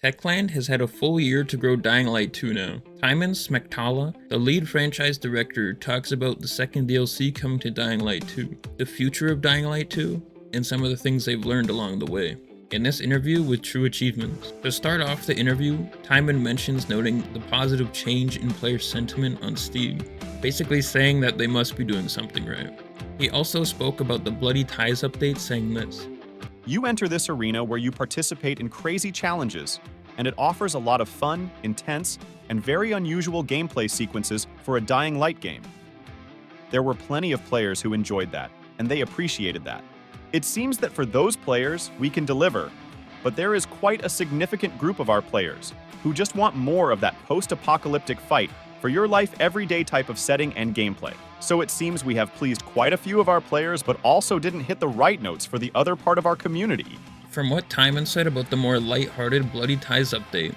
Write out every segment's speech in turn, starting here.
Techland has had a full year to grow Dying Light 2 now. Tymon Smektała, the lead franchise director, talks about the second DLC coming to Dying Light 2, the future of Dying Light 2, and some of the things they've learned along the way. In this interview with True Achievements. To start off the interview, Tymon mentions noting the positive change in player sentiment on Steam, basically saying that they must be doing something right. He also spoke about the Bloody Ties update, saying this: You enter this arena where you participate in crazy challenges, and it offers a lot of fun, intense, and very unusual gameplay sequences for a Dying Light game. There were plenty of players who enjoyed that, and they appreciated that. It seems that for those players, we can deliver, but there is quite a significant group of our players who just want more of that post-apocalyptic fight for your life everyday type of setting and gameplay. So it seems we have pleased quite a few of our players, but also didn't hit the right notes for the other part of our community. From what Tymon said about the more light-hearted Bloody Ties update,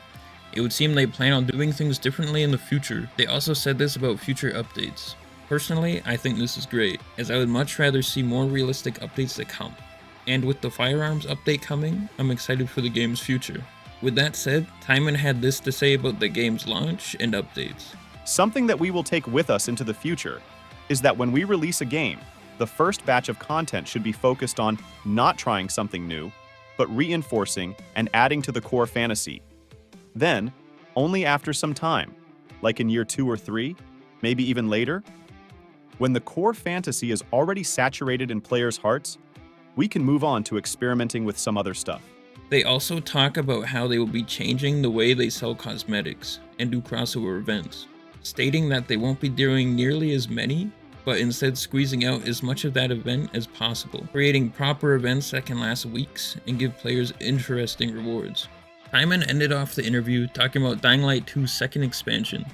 it would seem they plan on doing things differently in the future. They also said this about future updates. Personally, I think this is great, as I would much rather see more realistic updates that come. And with the firearms update coming, I'm excited for the game's future. With that said, Tymon had this to say about the game's launch and updates. Something that we will take with us into the future is that when we release a game, the first batch of content should be focused on not trying something new, but reinforcing and adding to the core fantasy. Then, only after some time, like in year 2 or 3, maybe even later, when the core fantasy is already saturated in players' hearts, we can move on to experimenting with some other stuff. They also talk about how they will be changing the way they sell cosmetics and do crossover events, stating that they won't be doing nearly as many, but instead squeezing out as much of that event as possible, creating proper events that can last weeks and give players interesting rewards. Tymon ended off the interview talking about Dying Light 2's second expansion,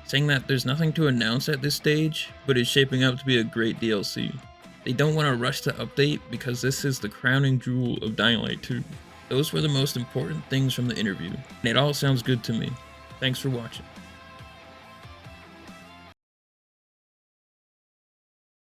saying that there's nothing to announce at this stage, but it's shaping up to be a great DLC. They don't want to rush the update because this is the crowning jewel of Dying Light 2. Those were the most important things from the interview, and it all sounds good to me. Thanks for watching.